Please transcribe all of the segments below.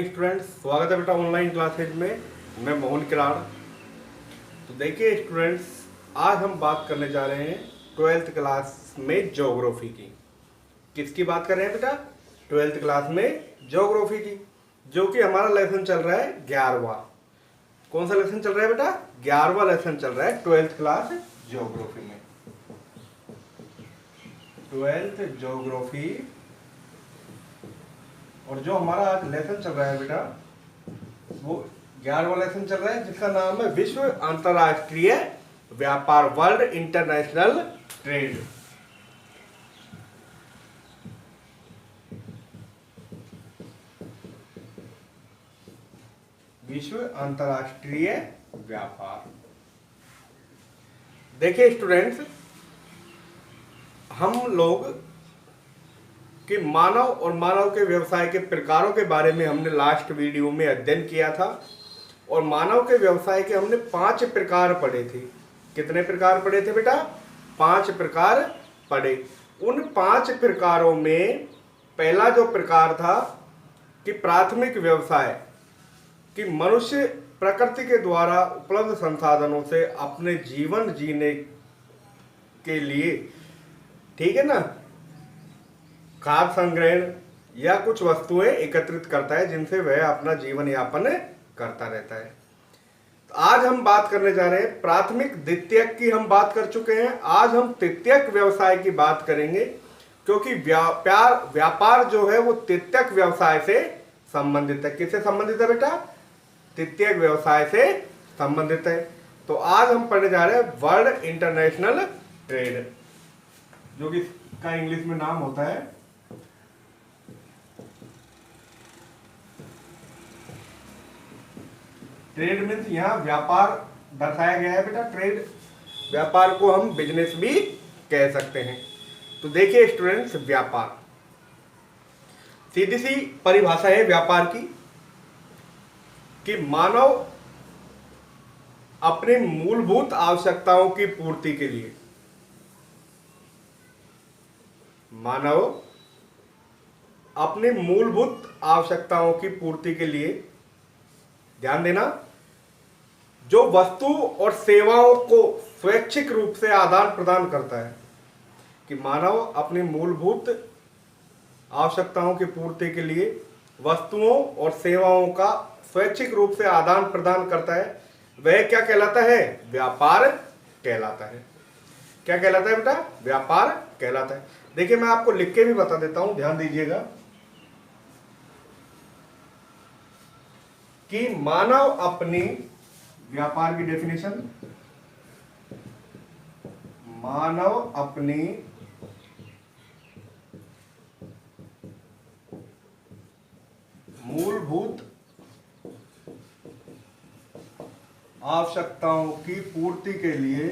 Morning students, स्वागत है बेटा ऑनलाइन क्लासेज में। मैं मोहन किराड़। तो देखिए स्टूडेंट्स, आज हम बात करने जा रहे हैं 12th क्लास में ज्योग्राफी की। किसकी बात कर रहे हैं बेटा? 12th क्लास में ज्योग्राफी की, जो कि हमारा लेसन चल रहा है 11वां। कौन सा लेसन चल रहा है बेटा? 11वां लेसन चल रहा है 12th क्लास ज्योग्राफी में। 12th ज्योग्राफी, और जो हमारा आज लेसन चल रहा है बेटा, वो 11वां लेसन चल रहा है, जिसका नाम है विश्व अंतरराष्ट्रीय व्यापार, वर्ल्ड इंटरनेशनल ट्रेड। विश्व अंतरराष्ट्रीय व्यापार। देखिए स्टूडेंट्स, हम लोग कि मानव और मानव के व्यवसाय के प्रकारों के बारे में हमने लास्ट वीडियो में अध्ययन किया था, और मानव के व्यवसाय के हमने 5 प्रकार पढ़े थे। कितने प्रकार पढ़े थे बेटा? 5 प्रकार पढ़े। उन 5 प्रकारों में पहला जो प्रकार था कि प्राथमिक व्यवसाय, कि मनुष्य प्रकृति के द्वारा उपलब्ध संसाधनों से अपने जीवन जीने के लिए, ठीक है ना, खाद्य संग्रहण या कुछ वस्तुएं एकत्रित करता है, जिनसे वह अपना जीवन यापन करता रहता है। तो आज हम बात करने जा रहे हैं प्राथमिक, द्वितीयक की हम बात कर चुके हैं। आज हम तृतीयक व्यवसाय की बात करेंगे, क्योंकि व्यापार जो है वो तृतीयक व्यवसाय से संबंधित है। किससे संबंधित है बेटा? तृतीयक व्यवसाय से संबंधित है। तो आज हम पढ़ने जा रहे हैं वर्ल्ड इंटरनेशनल ट्रेड, जो कि इसका इंग्लिश में नाम होता है ट्रेड। मीन्स यहाँ व्यापार दर्शाया गया है बेटा। ट्रेड, व्यापार को हम बिजनेस भी कह सकते हैं। तो देखिए स्टूडेंट्स, व्यापार, सीधी सी परिभाषा है व्यापार की, कि मानव अपनी मूलभूत आवश्यकताओं की पूर्ति के लिए, मानव अपनी मूलभूत आवश्यकताओं की पूर्ति के लिए, ध्यान देना, जो वस्तु और सेवाओं को स्वैच्छिक रूप से आदान प्रदान करता है, कि मानव अपनी मूलभूत आवश्यकताओं की पूर्ति के लिए वस्तुओं और सेवाओं का स्वैच्छिक रूप से आदान प्रदान करता है, वह क्या कहलाता है? व्यापार कहलाता है। क्या कहलाता है बेटा? व्यापार कहलाता है। देखिए मैं आपको लिख के भी बता देता हूं, ध्यान दीजिएगा, कि मानव अपनी, व्यापार की डेफिनेशन, मानव अपनी मूलभूत आवश्यकताओं की पूर्ति के लिए,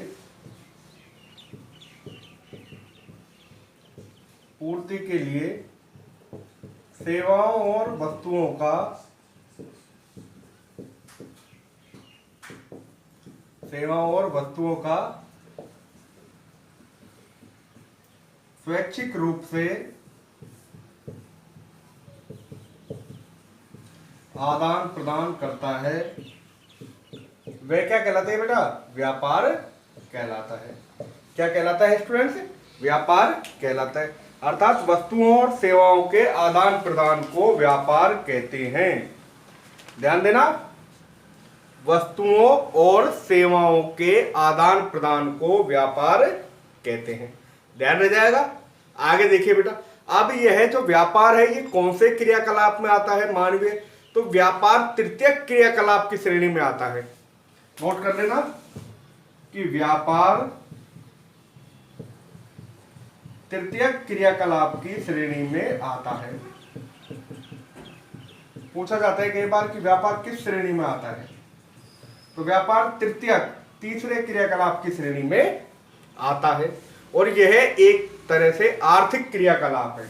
सेवाओं और वस्तुओं का स्वैच्छिक रूप से आदान प्रदान करता है, वह क्या कहलाता है बेटा? व्यापार कहलाता है। क्या कहलाता है स्टूडेंट्स? व्यापार कहलाता है। अर्थात वस्तुओं और सेवाओं के आदान प्रदान को व्यापार कहते हैं। ध्यान देना, वस्तुओं और सेवाओं के आदान प्रदान को व्यापार कहते हैं। ध्यान रह जाएगा। आगे देखिए बेटा, अब यह जो व्यापार है, ये कौन से क्रियाकलाप में आता है मानवीय? तो व्यापार तृतीयक क्रियाकलाप की श्रेणी में आता है। नोट कर लेना कि व्यापार तृतीयक क्रियाकलाप की श्रेणी में आता है। पूछा जाता है कई बार कि व्यापार किस श्रेणी में आता है, तो व्यापार तृतीयक, तीसरे क्रियाकलाप की श्रेणी में आता है, और यह एक तरह से आर्थिक क्रियाकलाप है।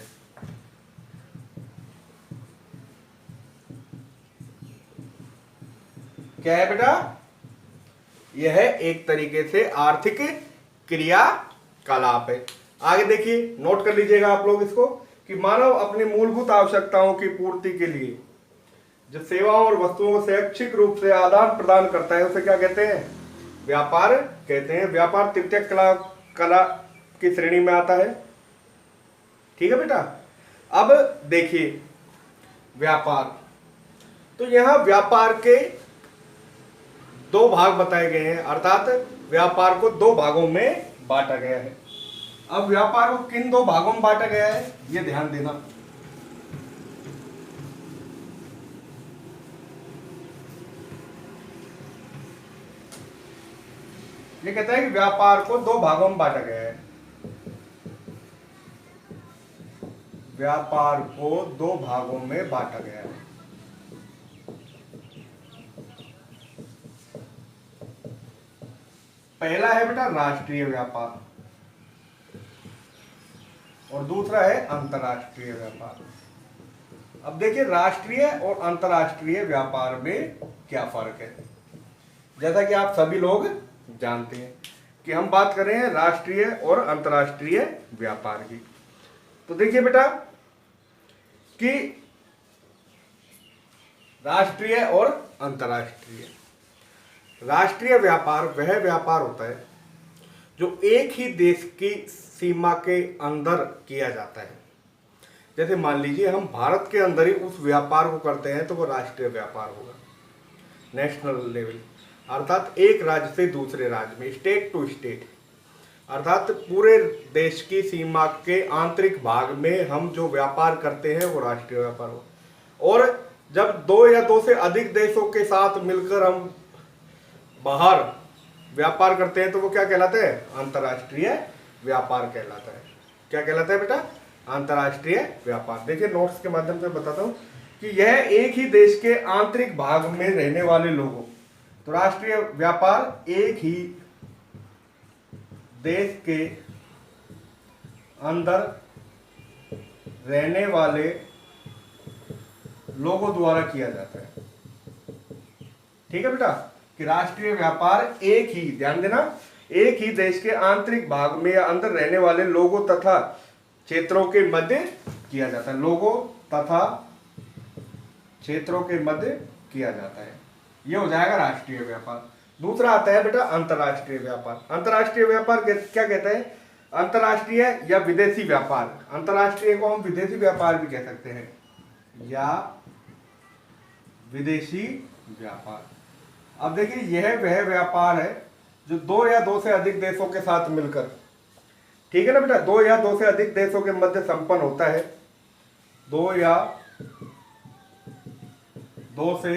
क्या है बेटा? यह एक तरीके से आर्थिक क्रियाकलाप है। आगे देखिए, नोट कर लीजिएगा आप लोग इसको, कि मानव अपनी मूलभूत आवश्यकताओं की पूर्ति के लिए जो सेवाओं और वस्तुओं को स्वैच्छिक रूप से आदान प्रदान करता है उसे क्या कहते हैं? व्यापार कहते हैं। व्यापार तृतीयक कला की श्रेणी में आता है। ठीक है बेटा। अब देखिए व्यापार, तो यहां व्यापार के दो भाग बताए गए हैं, अर्थात व्यापार को दो भागों में बांटा गया है। अब व्यापार को किन दो भागों में बांटा गया है ये ध्यान देना। ये कहता है कि व्यापार को दो भागों में बांटा गया है। व्यापार को दो भागों में बांटा गया है। पहला है बेटा राष्ट्रीय व्यापार और दूसरा है अंतर्राष्ट्रीय व्यापार। अब देखिए राष्ट्रीय और अंतर्राष्ट्रीय व्यापार में क्या फर्क है। जैसा कि आप सभी लोग जानते हैं कि हम बात कर रहे हैं राष्ट्रीय और अंतर्राष्ट्रीय व्यापार की। तो देखिए बेटा कि राष्ट्रीय और अंतर्राष्ट्रीय, राष्ट्रीय व्यापार वह व्यापार होता है जो एक ही देश की सीमा के अंदर किया जाता है। जैसे मान लीजिए हम भारत के अंदर ही उस व्यापार को करते हैं तो वो राष्ट्रीय व्यापार होगा, नेशनल लेवल, अर्थात एक राज्य से दूसरे राज्य में, स्टेट टू स्टेट, अर्थात पूरे देश की सीमा के आंतरिक भाग में हम जो व्यापार करते हैं वो राष्ट्रीय व्यापार हो। और जब दो या दो से अधिक देशों के साथ मिलकर हम बाहर व्यापार करते हैं तो वो क्या कहलाता है? अंतर्राष्ट्रीय व्यापार कहलाता है। क्या कहलाता है बेटा? अंतर्राष्ट्रीय व्यापार। देखिए नोट्स के माध्यम से बताता हूं कि यह एक ही देश के आंतरिक भाग में रहने वाले लोगों, तो राष्ट्रीय व्यापार एक ही देश के अंदर रहने वाले लोगों द्वारा किया जाता है। ठीक है बेटा, कि राष्ट्रीय व्यापार एक ही, ध्यान देना, एक ही देश के आंतरिक भाग में या अंदर रहने वाले लोगों तथा क्षेत्रों के मध्य किया जाता है। लोगों तथा क्षेत्रों के मध्य किया जाता है, ये हो जाएगा राष्ट्रीय व्यापार। दूसरा आता है बेटा अंतर्राष्ट्रीय व्यापार। अंतर्राष्ट्रीय व्यापार क्या कहता है? अंतर्राष्ट्रीय या विदेशी व्यापार। अंतर्राष्ट्रीय को हम विदेशी व्यापार भी कह सकते हैं या विदेशी व्यापार। अब देखिए यह वह व्यापार है जो दो या दो से अधिक देशों के साथ मिलकर, ठीक है ना बेटा, दो या दो से अधिक देशों के मध्य संपन्न होता है। दो या दो से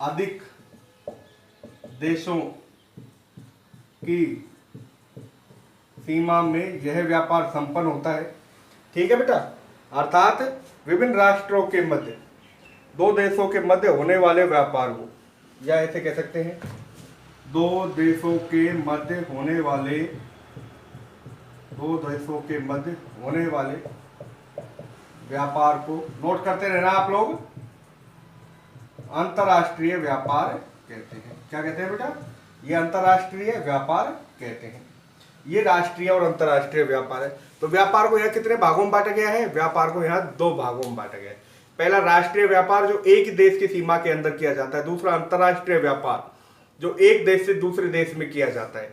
अधिक देशों की सीमा में यह व्यापार संपन्न होता है। ठीक है बेटा, अर्थात विभिन्न राष्ट्रों के मध्य, दो देशों के मध्य होने वाले व्यापार को, या ऐसे कह सकते हैं दो देशों के मध्य होने वाले, दो देशों के मध्य होने वाले व्यापार को, नोट करते रहना आप लोग, अंतर्राष्ट्रीय व्यापार कहते हैं। क्या कहते हैं बेटा? ये अंतर्राष्ट्रीय व्यापार कहते हैं। ये राष्ट्रीय और अंतर्राष्ट्रीय व्यापार है। तो व्यापार को यहाँ कितने भागों में बांटा गया है? व्यापार को यहाँ दो भागों में बांटा गया है। पहला राष्ट्रीय व्यापार जो एक ही देश की सीमा के अंदर किया जाता है। दूसरा अंतर्राष्ट्रीय व्यापार जो एक देश से दूसरे देश में किया जाता है।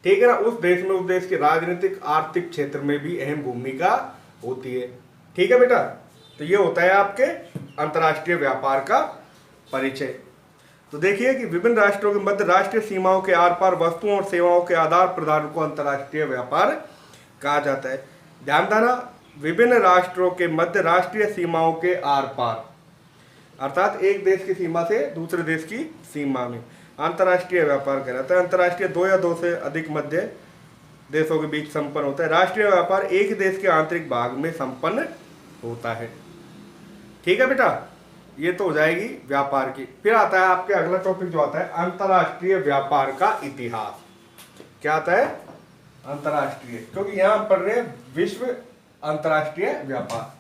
ठीक है ना, उस देश में उस देश के राजनीतिक आर्थिक क्षेत्र में भी अहम भूमिका होती है। ठीक है बेटा, तो ये होता है आपके अंतर्राष्ट्रीय व्यापार का परिचय। तो देखिए कि विभिन्न राष्ट्रों के मध्य राष्ट्रीय सीमाओं के आर पार वस्तुओं और सेवाओं के आदान प्रदान को अंतर्राष्ट्रीय व्यापार कहा जाता है। ध्यान देना, विभिन्न राष्ट्रों के मध्य राष्ट्रीय सीमाओं के आर पार, अर्थात एक देश की सीमा से दूसरे देश की सीमा में अंतर्राष्ट्रीय व्यापार कहलाता है। अंतर्राष्ट्रीय दो या दो से अधिक मध्य देशों के बीच संपन्न होता है। राष्ट्रीय व्यापार एक ही देश के आंतरिक भाग में संपन्न होता है। ठीक है बेटा, ये तो हो जाएगी व्यापार की। फिर आता है आपके अगला टॉपिक जो आता है अंतर्राष्ट्रीय व्यापार का इतिहास। क्या आता है? अंतर्राष्ट्रीय, क्योंकि यहां हम पढ़ रहे हैं विश्व अंतर्राष्ट्रीय व्यापार,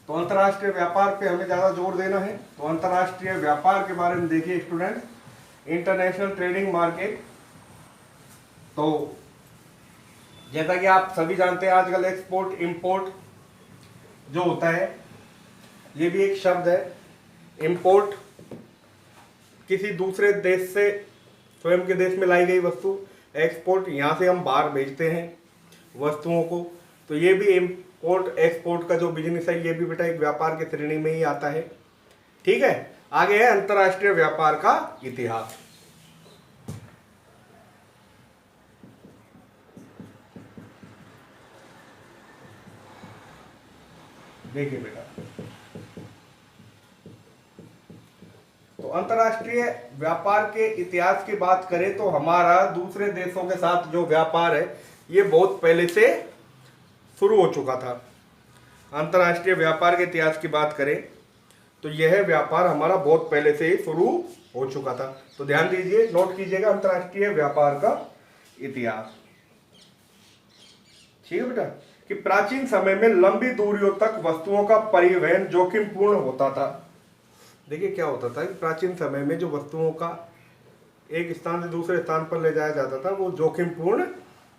तो अंतर्राष्ट्रीय व्यापार पे हमें ज्यादा जोर देना है। तो अंतर्राष्ट्रीय व्यापार के बारे में देखिए स्टूडेंट, इंटरनेशनल ट्रेडिंग मार्केट। तो जैसा कि आप सभी जानते हैं आजकल एक्सपोर्ट इंपोर्ट जो होता है, ये भी एक शब्द है इंपोर्ट किसी दूसरे देश से स्वयं के देश में लाई गई वस्तु, एक्सपोर्ट यहाँ से हम बाहर भेजते हैं वस्तुओं को, तो ये भी इंपोर्ट एक्सपोर्ट का जो बिजनेस है ये भी बेटा एक व्यापार की श्रेणी में ही आता है। ठीक है, आगे है अंतर्राष्ट्रीय व्यापार का इतिहास। देखिए बेटा, तो अंतर्राष्ट्रीय व्यापार के इतिहास की बात करें तो हमारा दूसरे देशों के साथ जो व्यापार है ये बहुत पहले से शुरू हो चुका था। अंतर्राष्ट्रीय व्यापार के इतिहास की बात करें तो यह व्यापार हमारा बहुत पहले से ही शुरू हो चुका था। तो ध्यान दीजिए, नोट कीजिएगा अंतर्राष्ट्रीय व्यापार का इतिहास। ठीक है बेटा, कि प्राचीन समय में लंबी दूरियों तक वस्तुओं का परिवहन जोखिमपूर्ण होता था। देखिए क्या होता था कि प्राचीन समय में जो वस्तुओं का एक स्थान से दूसरे स्थान पर ले जाया जाता था वो जोखिमपूर्ण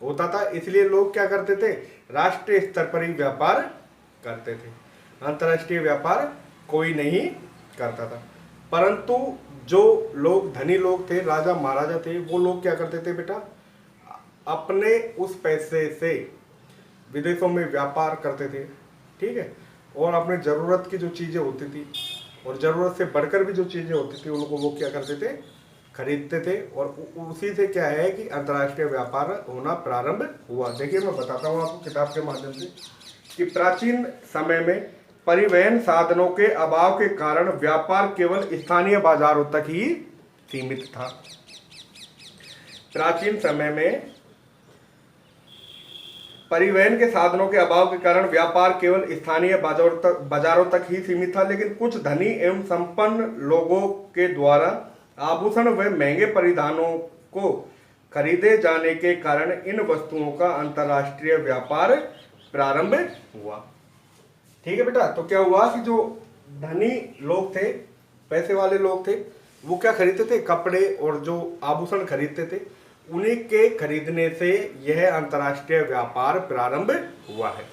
होता था, इसलिए लोग क्या करते थे, राष्ट्रीय स्तर पर ही व्यापार करते थे, अंतर्राष्ट्रीय व्यापार कोई नहीं करता था। परंतु जो लोग धनी लोग थे, राजा महाराजा थे, वो लोग क्या करते थे बेटा, अपने उस पैसे से विदेशों में व्यापार करते थे। ठीक है, और अपने ज़रूरत की जो चीज़ें होती थी और ज़रूरत से बढ़कर भी जो चीज़ें होती थी उनको वो क्या करते थे, खरीदते थे, और उसी से क्या है कि अंतर्राष्ट्रीय व्यापार होना प्रारंभ हुआ। देखिए मैं बताता हूँ आपको किताब के माध्यम से कि प्राचीन समय में परिवहन साधनों के अभाव के कारण व्यापार केवल स्थानीय बाजारों तक ही सीमित था। प्राचीन समय में परिवहन के साधनों के अभाव के कारण व्यापार केवल स्थानीय बाजारों तक ही सीमित था, लेकिन कुछ धनी एवं संपन्न लोगों के द्वारा आभूषण व महंगे परिधानों को खरीदे जाने के कारण इन वस्तुओं का अंतर्राष्ट्रीय व्यापार प्रारंभ हुआ। ठीक है बेटा, तो क्या हुआ कि जो धनी लोग थे, पैसे वाले लोग थे, वो क्या खरीदते थे, कपड़े और जो आभूषण खरीदते थे, उन्हीं के खरीदने से यह अंतर्राष्ट्रीय व्यापार प्रारंभ हुआ है।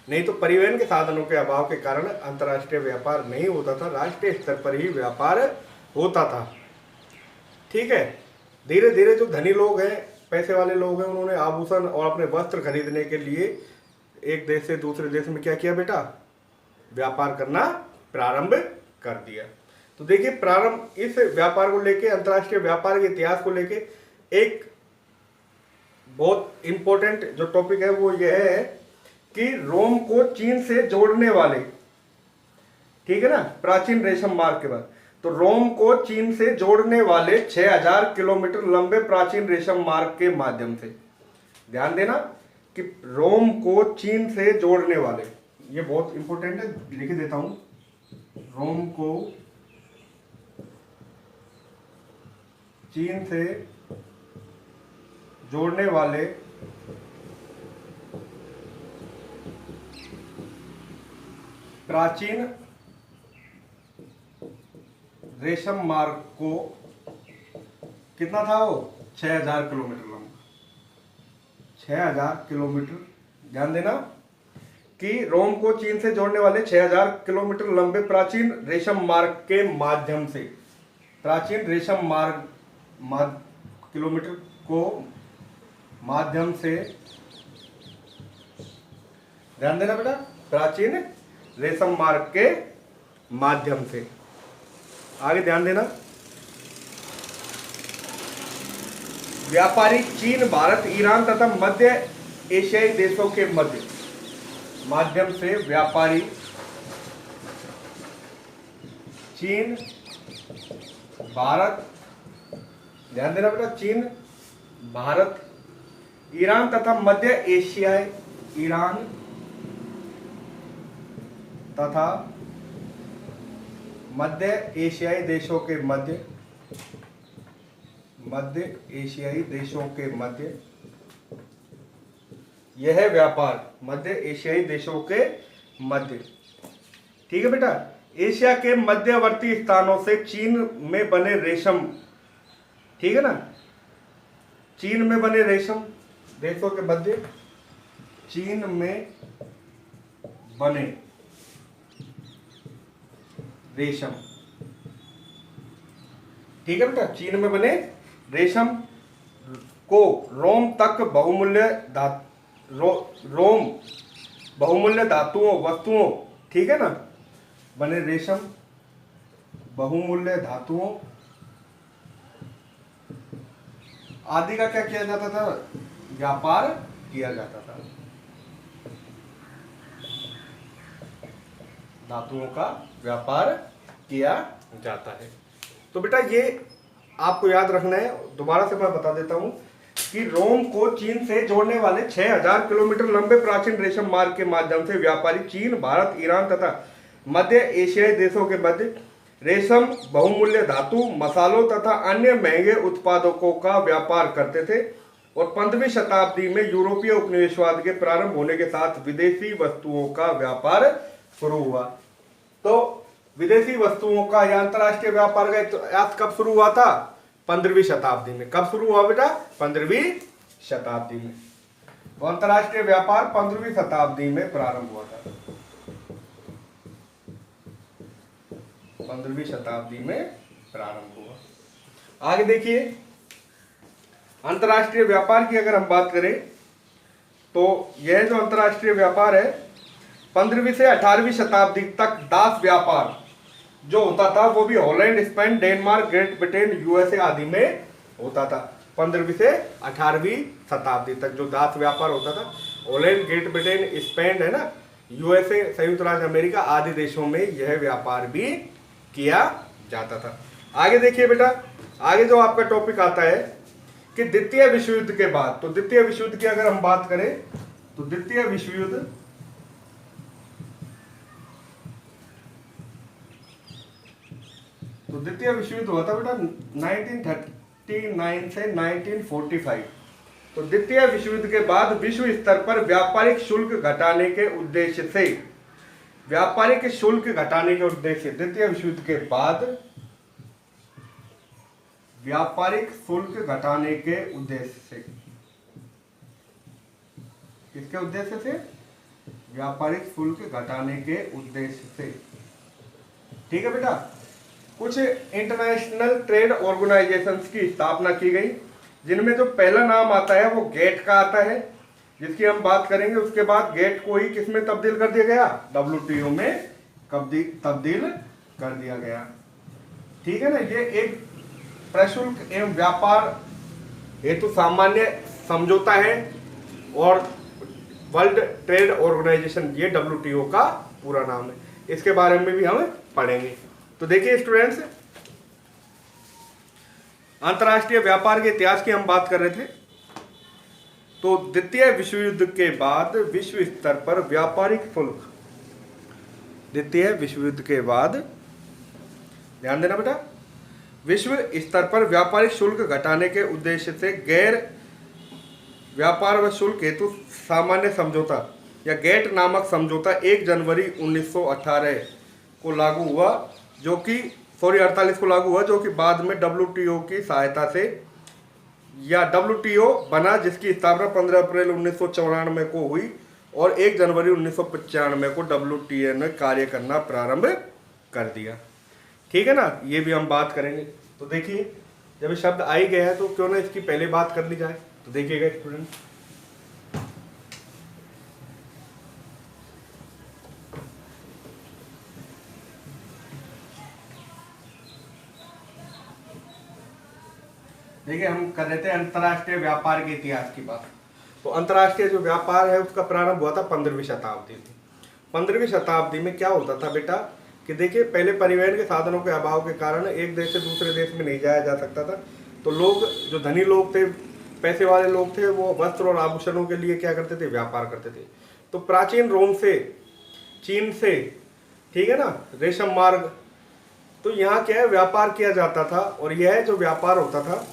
नहीं तो परिवहन के साधनों के अभाव के कारण अंतर्राष्ट्रीय व्यापार नहीं होता था, राष्ट्रीय स्तर पर ही व्यापार होता था। ठीक है, धीरे धीरे जो धनी लोग हैं, पैसे वाले लोग हैं, उन्होंने आभूषण और अपने वस्त्र खरीदने के लिए एक देश से दूसरे देश में क्या किया बेटा, व्यापार करना प्रारंभ कर दिया। तो देखिए प्रारंभ इस व्यापार को लेके, अंतर्राष्ट्रीय व्यापार के इतिहास को लेके एक बहुत इंपॉर्टेंट जो टॉपिक है वो यह है कि रोम को चीन से जोड़ने वाले, ठीक है ना, प्राचीन रेशम मार्ग के बाद, तो रोम को चीन से जोड़ने वाले 6000 किलोमीटर लंबे प्राचीन रेशम मार्ग के माध्यम से, ध्यान देना कि रोम को चीन से जोड़ने वाले, ये बहुत इंपॉर्टेंट है, लिख देता हूं, रोम को चीन से जोड़ने वाले प्राचीन रेशम मार्ग को कितना था वो, 6000 किलोमीटर लंबा, 6000 किलोमीटर। ध्यान देना कि रोम को चीन से जोड़ने वाले 6000 किलोमीटर लंबे प्राचीन रेशम मार्ग के माध्यम से, प्राचीन रेशम मार्ग किलोमीटर को माध्यम से, ध्यान देना बेटा, प्राचीन रेशम मार्ग के माध्यम से। आगे ध्यान देना, व्यापारी चीन, भारत, ईरान तथा मध्य एशियाई देशों के माध्यम से व्यापारी चीन, भारत, ध्यान देना बेटा, चीन, भारत, ईरान तथा मध्य एशियाई, ईरान तथा मध्य एशियाई देशों के मध्य एशियाई देशों के मध्य, यह व्यापार मध्य एशियाई देशों के मध्य, ठीक है बेटा, एशिया के मध्यवर्ती स्थानों से चीन में बने रेशम, ठीक है ना, चीन में बने रेशम देशों के मध्य, चीन में बने रेशम ठीक है बेटा। चीन में बने रेशम को रोम तक रोम बहुमूल्य धातुओं वस्तुओं, ठीक है ना, बने रेशम बहुमूल्य धातुओं आदि का क्या किया जाता था, व्यापार किया जाता था। धातुओं का व्यापार किया जाता है। तो बेटा ये आपको याद रखना है। दोबारा से मैं बता देता हूं कि रोम को चीन से जोड़ने वाले 6000 किलोमीटर लंबे प्राचीन रेशम मार्ग के माध्यम से व्यापारी चीन, भारत, ईरान तथा मध्य एशियाई देशों के मध्य रेशम, बहुमूल्य धातु, मसालों तथा अन्य महंगे उत्पादकों का व्यापार करते थे। और 15वीं शताब्दी में यूरोपीय उपनिवेशवाद के प्रारंभ होने के साथ विदेशी वस्तुओं का व्यापार शुरू हुआ। तो विदेशी वस्तुओं का या अंतर्राष्ट्रीय व्यापार का इतिहास कब शुरू हुआ था, 15वीं शताब्दी में। कब शुरू हुआ बेटा, 15वीं शताब्दी में। तो अंतर्राष्ट्रीय व्यापार 15वीं शताब्दी में प्रारंभ हुआ था, 15वीं शताब्दी में प्रारंभ हुआ। आगे देखिए, अंतर्राष्ट्रीय व्यापार की अगर हम बात करें तो यह जो अंतर्राष्ट्रीय व्यापार है 15वीं से 18वीं शताब्दी तक दास व्यापार जो होता था वो भी Holland, Spain, Denmark, great Britain, USA आदि में होता था। 15वीं से 18वीं शताब्दी तक जो दास व्यापार होता था, हॉलैंड, ग्रेट ब्रिटेन, स्पेन है ना, यूएसए, संयुक्त राज्य अमेरिका आदि देशों में यह व्यापार भी किया जाता था। आगे देखिए बेटा, आगे जो आपका टॉपिक आता है कि द्वितीय विश्व युद्ध के बाद, तो द्वितीय विश्व युद्ध की अगर हम बात करें तो द्वितीय विश्व युद्ध हुआ था बेटा 1939 से 1945। तो द्वितीय विश्व युद्ध के बाद विश्व स्तर पर व्यापारिक शुल्क घटाने के उद्देश्य से, द्वितीय विश्व युद्ध के बाद व्यापारिक शुल्क घटाने के उद्देश्य से, किसके उद्देश्य से, व्यापारिक शुल्क घटाने के उद्देश्य से, ठीक है बेटा, कुछ इंटरनेशनल ट्रेड ऑर्गेनाइजेशंस की स्थापना की गई, जिनमें जो पहला नाम आता है वो गेट का आता है, जिसकी हम बात करेंगे। उसके बाद गेट को ही किसमें तब्दील कर दिया गया, WTO में तब्दील कर दिया गया, ठीक है ना। ये एक प्रशुल्क एवं व्यापार हेतु सामान्य समझौता है और वर्ल्ड ट्रेड ऑर्गेनाइजेशन, ये WTO का पूरा नाम है। इसके बारे में भी हम पढ़ेंगे। तो देखिए स्टूडेंट्स, अंतर्राष्ट्रीय व्यापार के इतिहास की हम बात कर रहे थे। तो द्वितीय विश्व युद्ध के बाद विश्व स्तर पर व्यापारिक शुल्क, द्वितीय विश्व युद्ध के बाद, ध्यान देना बेटा, विश्व स्तर पर व्यापारिक शुल्क घटाने के उद्देश्य से गैर व्यापार व शुल्क हेतु सामान्य समझौता या गेट नामक समझौता 1 जनवरी 1918 को लागू हुआ, जो कि 48 को लागू हुआ, जो कि बाद में WTO की सहायता से या WTO बना, जिसकी स्थापना 15 अप्रैल 1994 को हुई और 1 जनवरी 1995 को WTO ने कार्य करना प्रारंभ कर दिया, ठीक है ना। ये भी हम बात करेंगे। तो देखिए, जब शब्द आ ही गया है तो क्यों ना इसकी पहले बात कर ली जाए। तो देखिएगा स्टूडेंट, देखिए हम कर रहे थे अंतर्राष्ट्रीय व्यापार के इतिहास की बात। तो अंतर्राष्ट्रीय जो व्यापार है उसका प्रारंभ हुआ था 15वीं शताब्दी में। 15वीं शताब्दी में क्या होता था बेटा कि देखिए, पहले परिवहन के साधनों के अभाव के कारण एक देश से दूसरे देश में नहीं जाया जा सकता था। तो लोग, जो धनी लोग थे, पैसे वाले लोग थे, वो वस्त्र और आभूषणों के लिए क्या करते थे, व्यापार करते थे। तो प्राचीन रोम से, चीन से, ठीक है ना, रेशम मार्ग, तो यहाँ क्या है, व्यापार किया जाता था। और यह जो व्यापार होता था,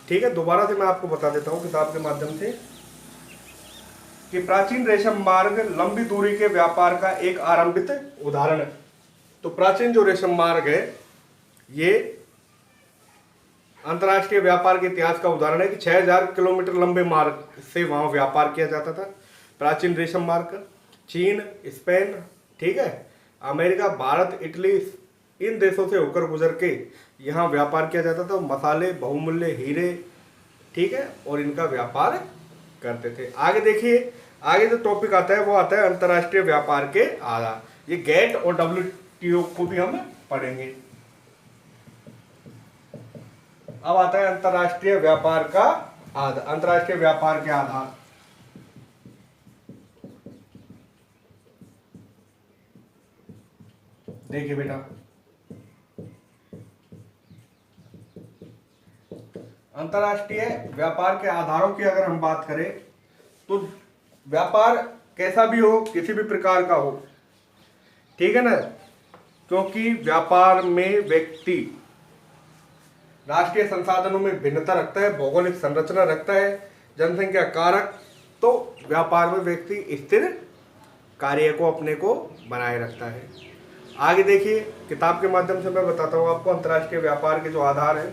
ठीक है, दोबारा से मैं आपको बता देता हूँ किताब के माध्यम से कि प्राचीन रेशम मार्ग लंबी दूरी के व्यापार का एक आरंभिक उदाहरण है। तो प्राचीन जो रेशम मार्ग है ये अंतर्राष्ट्रीय व्यापार के इतिहास का उदाहरण है कि 6000 किलोमीटर लंबे मार्ग से वहां व्यापार किया जाता था। प्राचीन रेशम मार्ग चीन, स्पेन, ठीक है, अमेरिका, भारत, इटली, इन देशों से होकर गुजर के यहाँ व्यापार किया जाता था। मसाले, बहुमूल्य हीरे, ठीक है, और इनका व्यापार करते थे। आगे देखिए, आगे जो टॉपिक आता है वो आता है अंतर्राष्ट्रीय व्यापार के आधार। ये गेट और WTO को भी हम पढ़ेंगे। अब आता है अंतर्राष्ट्रीय व्यापार का आधार, अंतर्राष्ट्रीय व्यापार के आधार। देखिए बेटा, अंतर्राष्ट्रीय व्यापार के आधारों की अगर हम बात करें तो व्यापार कैसा भी हो, किसी भी प्रकार का हो, ठीक है ना, क्योंकि व्यापार में व्यक्ति राष्ट्रीय संसाधनों में भिन्नता रखता है, भौगोलिक संरचना रखता है, जनसंख्या कारक, तो व्यापार में व्यक्ति स्थिर कार्य को अपने को बनाए रखता है। आगे देखिए, किताब के माध्यम से मैं बताता हूँ आपको अंतर्राष्ट्रीय व्यापार के जो आधार हैं।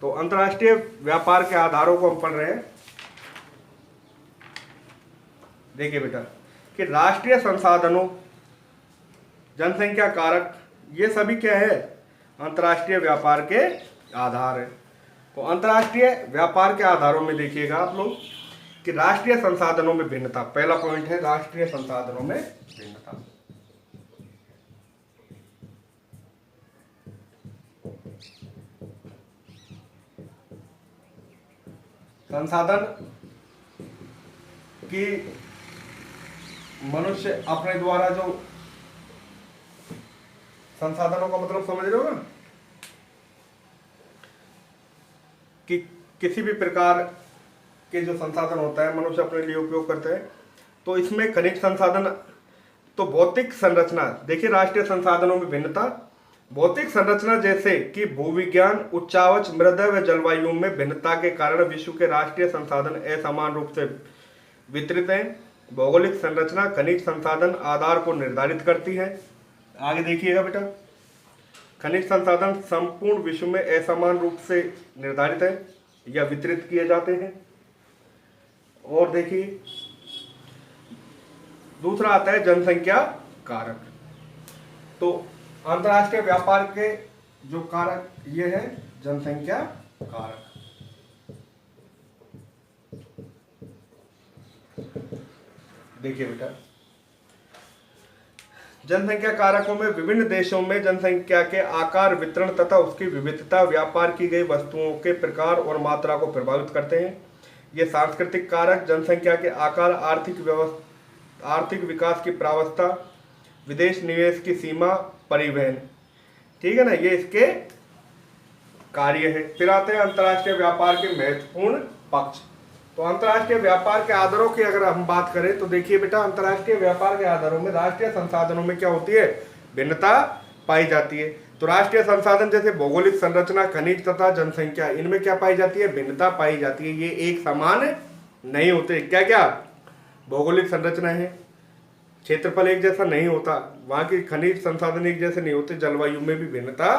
तो अंतर्राष्ट्रीय व्यापार के आधारों को हम पढ़ रहे हैं। देखिए बेटा कि राष्ट्रीय संसाधनों, जनसंख्या कारक, ये सभी क्या है, अंतर्राष्ट्रीय व्यापार के आधार है। तो अंतर्राष्ट्रीय व्यापार के आधारों में देखिएगा आप लोग कि राष्ट्रीय संसाधनों में भिन्नता, पहला पॉइंट है राष्ट्रीय संसाधनों में भिन्नता। संसाधन की मनुष्य अपने द्वारा जो संसाधनों का मतलब समझ रहे हो ना, कि किसी भी प्रकार के जो संसाधन होता है मनुष्य अपने लिए उपयोग करते हैं। तो इसमें खनिज संसाधन, तो भौतिक संरचना, देखिए राष्ट्रीय संसाधनों में भिन्नता, भौतिक संरचना जैसे कि भूविज्ञान, उच्चावच मृदा व जलवायु में भिन्नता के कारण विश्व के राष्ट्रीय संसाधन असमान रूप से वितरित हैं। भौगोलिक संरचना खनिज संसाधन आधार को निर्धारित करती है। आगे देखिएगा बेटा, खनिज संसाधन संपूर्ण विश्व में असमान रूप से निर्धारित है या वितरित किए जाते हैं। और देखिए दूसरा आता है जनसंख्या कारक। तो अंतर्राष्ट्रीय व्यापार के जो कारक ये है जनसंख्या कारक। देखिए बेटा, जनसंख्या कारकों में विभिन्न देशों में जनसंख्या के आकार, वितरण तथा उसकी विविधता व्यापार की गई वस्तुओं के प्रकार और मात्रा को प्रभावित करते हैं। ये सांस्कृतिक कारक जनसंख्या के आकार, आर्थिक विकास की प्रावस्था, विदेश निवेश की सीमा, परिवहन, ठीक है ना, ये इसके कार्य है। फिर आते हैं अंतर्राष्ट्रीय व्यापार के महत्वपूर्ण पक्ष। तो अंतर्राष्ट्रीय व्यापार के आधारों की अगर हम बात करें तो देखिए बेटा, अंतर्राष्ट्रीय व्यापार के आधारों में राष्ट्रीय संसाधनों में क्या होती है, भिन्नता पाई जाती है। तो राष्ट्रीय संसाधन जैसे भौगोलिक संरचना, खनिज तथा जनसंख्या, इनमें क्या पाई जाती है, भिन्नता पाई जाती है। ये एक समान नहीं होते। क्या क्या, भौगोलिक संरचना है, क्षेत्रफल एक जैसा नहीं होता, वहां की खनिज संसाधन एक जैसे नहीं होते, जलवायु में भी भिन्नता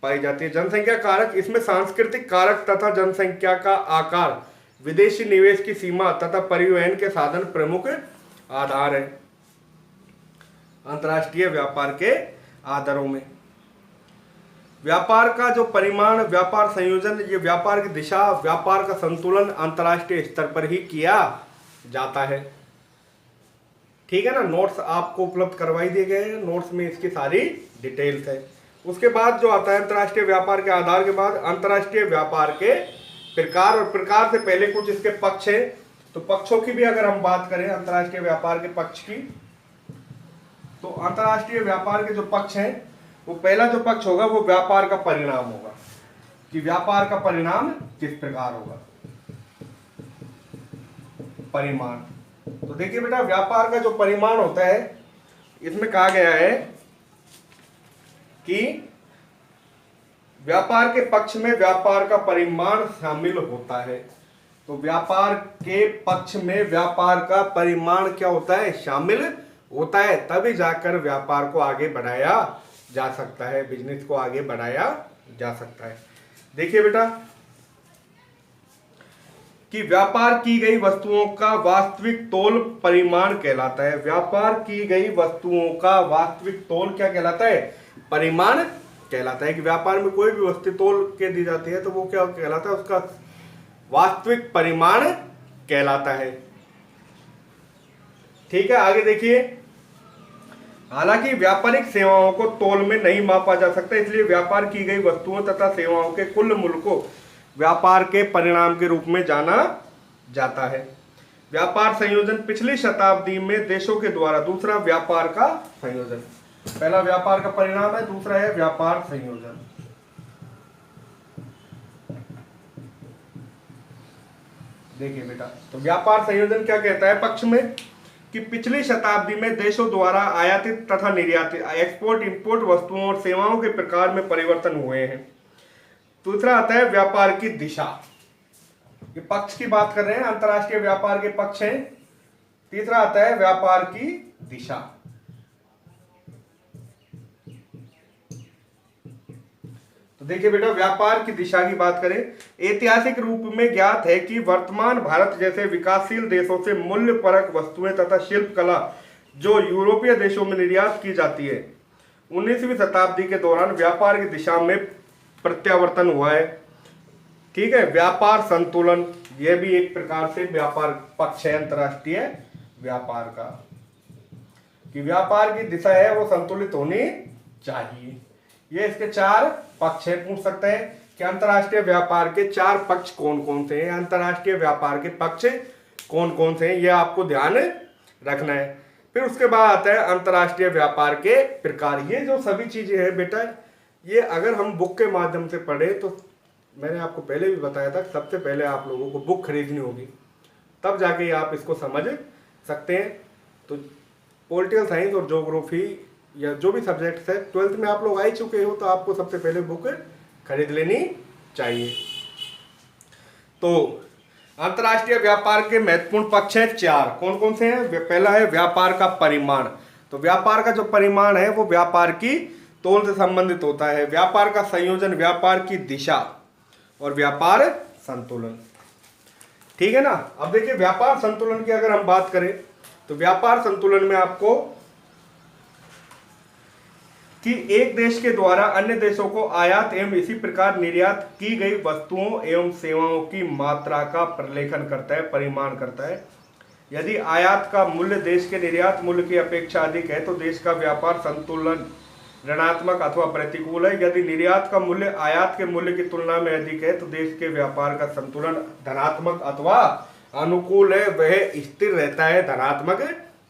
पाई जाती है। जनसंख्या कारक, इसमें सांस्कृतिक कारक तथा जनसंख्या का आकार, विदेशी निवेश की सीमा तथा परिवहन के साधन प्रमुख आधार है अंतर्राष्ट्रीय व्यापार के आधारों में। व्यापार का जो परिमाण, व्यापार संयोजन, ये व्यापार की दिशा, व्यापार का संतुलन अंतर्राष्ट्रीय स्तर पर ही किया जाता है। ठीक है ना, नोट्स आपको उपलब्ध करवाई दिए गए हैं, नोट्स में इसकी सारी डिटेल्स है। उसके बाद जो आता है अंतर्राष्ट्रीय व्यापार के आधार के बाद अंतर्राष्ट्रीय व्यापार के प्रकार, और प्रकार से पहले कुछ इसके पक्ष हैं। तो पक्षों की भी अगर हम बात करें अंतर्राष्ट्रीय व्यापार के पक्ष की, तो अंतर्राष्ट्रीय व्यापार के जो पक्ष हैं, वो पहला जो पक्ष होगा वो व्यापार का परिणाम होगा, कि व्यापार का परिणाम किस प्रकार होगा, परिमाण। तो देखिए बेटा, व्यापार का जो परिमाण होता है, इसमें कहा गया है कि व्यापार के पक्ष में व्यापार का परिमाण शामिल होता है। तो व्यापार के पक्ष में व्यापार का परिमाण क्या होता है, शामिल होता है, तभी जाकर व्यापार को आगे बढ़ाया जा सकता है, बिजनेस को आगे बढ़ाया जा सकता है। देखिए बेटा कि व्यापार की गई वस्तुओं का वास्तविक तोल परिमाण कहलाता है। व्यापार की गई वस्तुओं का वास्तविक तोल क्या कहलाता है, परिमाण कहलाता है। कि व्यापार में कोई भी वस्तु तोल के दी जाती है तो वो क्या कहलाता है, उसका वास्तविक परिमाण कहलाता है। ठीक है, आगे देखिए। हालांकि व्यापारिक सेवाओं को तोल में नहीं मापा जा सकता, इसलिए व्यापार की गई वस्तुओं तथा सेवाओं के कुल मूल्य को व्यापार के परिणाम के रूप में जाना जाता है। व्यापार संयोजन पिछली शताब्दी में देशों के द्वारा दूसरा व्यापार का संयोजन। पहला व्यापार का परिणाम है, दूसरा है व्यापार संयोजन। देखिए बेटा, तो व्यापार संयोजन क्या कहता है पक्ष में कि पिछली शताब्दी में देशों द्वारा आयातित तथा निर्यातित एक्सपोर्ट इंपोर्ट वस्तुओं और सेवाओं के प्रकार में परिवर्तन हुए हैं। दूसरा आता है व्यापार की दिशा। ये पक्ष की बात कर रहे हैं, अंतरराष्ट्रीय व्यापार के पक्ष हैं। तीसरा आता है व्यापार की दिशा। तो देखिए बेटा, व्यापार की दिशा की बात करें, ऐतिहासिक रूप में ज्ञात है कि वर्तमान भारत जैसे विकासशील देशों से मूल्य परक वस्तुएं तथा शिल्प कला जो यूरोपीय देशों में निर्यात की जाती है, 19वीं शताब्दी के दौरान व्यापार की दिशा में प्रत्यावर्तन हुआ है। ठीक है, व्यापार संतुलन, यह भी एक प्रकार से व्यापार पक्ष है अंतरराष्ट्रीय व्यापार का, कि व्यापार की दिशा है वो संतुलित होनी चाहिए। ये इसके चार पक्ष है। पूछ सकते हैं कि अंतरराष्ट्रीय व्यापार के चार पक्ष कौन कौन से हैं, अंतरराष्ट्रीय व्यापार के पक्ष कौन कौन से हैं, ये आपको ध्यान रखना है। फिर उसके बाद आता है अंतरराष्ट्रीय व्यापार के प्रकार। ये जो सभी चीजें हैं बेटा, ये अगर हम बुक के माध्यम से पढ़े तो मैंने आपको पहले भी बताया था, सबसे पहले आप लोगों को बुक खरीदनी होगी, तब जाके आप इसको समझ सकते हैं। तो पॉलिटिकल साइंस और ज्योग्राफी या जो भी सब्जेक्ट्स है 12th में आप लोग आ ही चुके हो, तो आपको सबसे पहले बुक खरीद लेनी चाहिए। तो अंतरराष्ट्रीय व्यापार के महत्वपूर्ण पक्ष हैं चार। कौन कौन से हैं? पहला है व्यापार का परिमाण। तो व्यापार का जो परिमाण है वो व्यापार की तोल से संबंधित होता है। व्यापार का संयोजन, व्यापार की दिशा और व्यापार संतुलन। ठीक है ना। अब देखिए, व्यापार संतुलन की अगर हम बात करें तो व्यापार संतुलन में आपको कि एक देश के द्वारा अन्य देशों को आयात एवं इसी प्रकार निर्यात की गई वस्तुओं एवं सेवाओं की मात्रा का प्रलेखन करता है, परिमाण करता है। यदि आयात का मूल्य देश के निर्यात मूल्य की अपेक्षा अधिक है तो देश का व्यापार संतुलन ऋणात्मक अथवा प्रतिकूल है। यदि निर्यात का मूल्य आयात के मूल्य की तुलना में अधिक है तो देश के व्यापार का संतुलन धनात्मक अथवा अनुकूल है, वह स्थिर रहता है, धनात्मक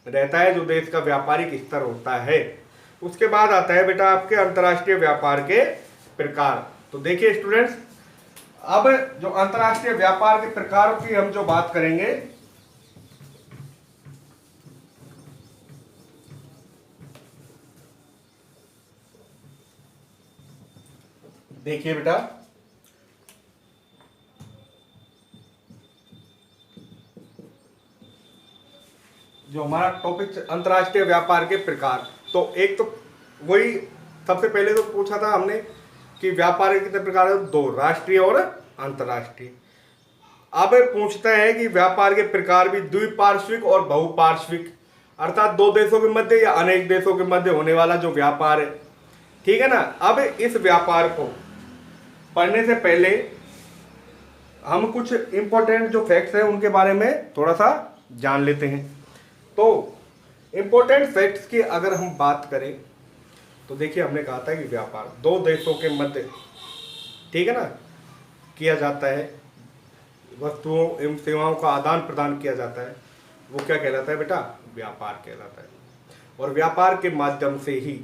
रहता है, जो देश का व्यापारिक स्तर होता है। उसके बाद आता है बेटा आपके अंतरराष्ट्रीय व्यापार के प्रकार। तो देखिए स्टूडेंट्स, अब जो अंतरराष्ट्रीय व्यापार के प्रकारों की हम जो बात करेंगे, देखिए बेटा, जो हमारा टॉपिक अंतरराष्ट्रीय व्यापार के प्रकार, तो एक तो वही सबसे पहले तो पूछा था हमने कि व्यापार के कितने प्रकार है, दो, राष्ट्रीय और अंतरराष्ट्रीय। अब पूछता है कि व्यापार के प्रकार भी द्विपार्श्विक और बहुपार्श्विक, अर्थात दो देशों के मध्य या अनेक देशों के मध्य होने वाला जो व्यापार है। ठीक है ना। अब इस व्यापार को पढ़ने से पहले हम कुछ इंपॉर्टेंट जो फैक्ट्स हैं उनके बारे में थोड़ा सा जान लेते हैं। तो इंपॉर्टेंट फैक्ट्स की अगर हम बात करें तो देखिए, हमने कहा था कि व्यापार दो देशों के मध्य, ठीक है ना, किया जाता है, वस्तुओं एवं सेवाओं का आदान प्रदान किया जाता है, वो क्या कहलाता है बेटा? व्यापार कहलाता है। और व्यापार के माध्यम से ही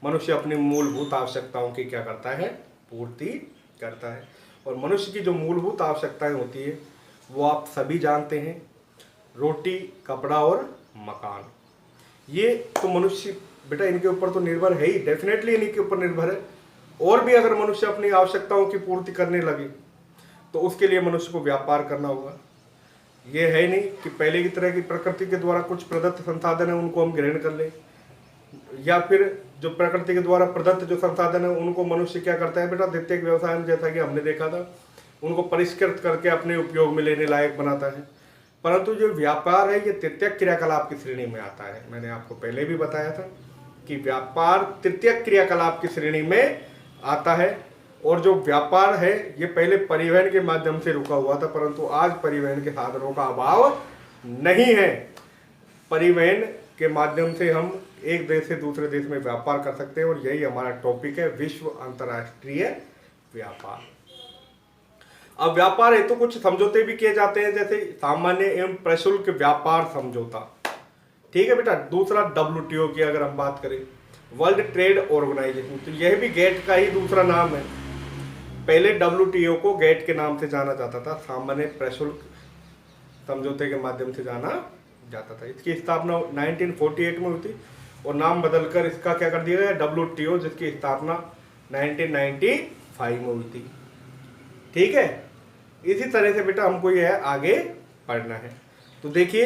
मनुष्य अपनी मूलभूत आवश्यकताओं की क्या करता है? पूर्ति करता है। और मनुष्य की जो मूलभूत आवश्यकताएं होती है वो आप सभी जानते हैं, रोटी, कपड़ा और मकान। ये तो मनुष्य बेटा इनके ऊपर तो निर्भर है ही, डेफिनेटली इन्हीं के ऊपर निर्भर है। और भी अगर मनुष्य अपनी आवश्यकताओं की पूर्ति करने लगे तो उसके लिए मनुष्य को व्यापार करना होगा। ये है नहीं कि पहले की तरह की प्रकृति के द्वारा कुछ प्रदत्त संसाधन है उनको हम ग्रहण कर लें, या फिर जो प्रकृति के द्वारा प्रदत्त जो संसाधन है उनको मनुष्य क्या करता है बेटा? द्वितीयक व्यवसाय में, जैसा कि हमने देखा था, उनको परिष्कृत करके अपने उपयोग में लेने लायक बनाता है। परंतु जो व्यापार है ये तृतीयक क्रियाकलाप की श्रेणी में आता है। मैंने आपको पहले भी बताया था कि व्यापार तृतीयक क्रियाकलाप की श्रेणी में आता है। और जो व्यापार है ये पहले परिवहन के माध्यम से रुका हुआ था, परंतु आज परिवहन के साधनों का अभाव नहीं है। परिवहन के माध्यम से हम एक देश से दूसरे देश में व्यापार कर सकते हैं, और यही हमारा टॉपिक है, विश्व अंतर्राष्ट्रीय व्यापार। अब व्यापार हेतु कुछ समझौते भी किए जाते हैं, जैसे सामान्य एवं प्रशुल्क व्यापार समझौता। ठीक है बेटा। दूसरा WTO की अगर हम बात करें, वर्ल्ड ट्रेड ऑर्गेनाइजेशन, तो यह भी गेट का ही दूसरा नाम है। पहले WTO को गेट के नाम से जाना जाता था, सामान्य प्रशुल्क समझौते के माध्यम से जाना जाता था। इसकी स्थापना 1948 में हुई थी और नाम बदलकर इसका क्या कर दिया गया, WTO, जिसकी स्थापना 1995 में हुई थी। ठीक है। इसी तरह से बेटा हमको यह आगे पढ़ना है। तो देखिए,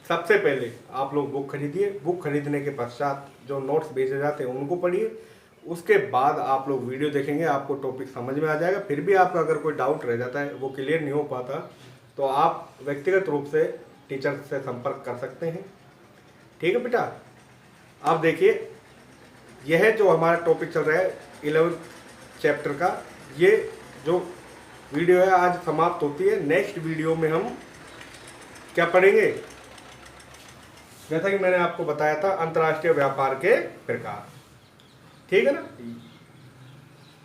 सबसे पहले आप लोग बुक खरीदिए। बुक खरीदने के पश्चात जो नोट्स भेजे जाते हैं उनको पढ़िए। उसके बाद आप लोग वीडियो देखेंगे, आपको टॉपिक समझ में आ जाएगा। फिर भी आपका अगर कोई डाउट रह जाता है, वो क्लियर नहीं हो पाता, तो आप व्यक्तिगत रूप से टीचर से संपर्क कर सकते हैं। ठीक है बेटा। अब देखिए, यह जो हमारा टॉपिक चल रहा है 11th चैप्टर का, ये जो वीडियो है आज समाप्त होती है। नेक्स्ट वीडियो में हम क्या पढ़ेंगे, जैसा कि मैंने आपको बताया था, अंतर्राष्ट्रीय व्यापार के प्रकार। ठीक है ना।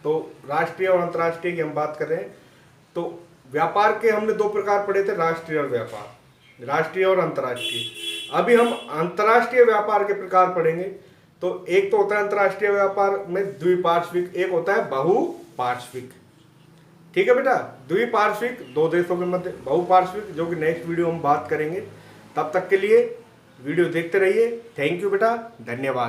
तो राष्ट्रीय और अंतर्राष्ट्रीय की हम बात कर रहे हैं। तो व्यापार के हमने दो प्रकार पढ़े थे, राष्ट्रीय और व्यापार, राष्ट्रीय और अंतर्राष्ट्रीय। अभी हम अंतर्राष्ट्रीय व्यापार के प्रकार पढ़ेंगे। तो एक तो होता है अंतर्राष्ट्रीय व्यापार में द्विपार्श्विक, एक होता है बहुपार्श्विक। ठीक है बेटा। द्विपार्श्विक दो देशों के मध्य, बहुपार्श्विक जो कि नेक्स्ट वीडियो हम बात करेंगे। तब तक के लिए वीडियो देखते रहिए। थैंक यू बेटा, धन्यवाद।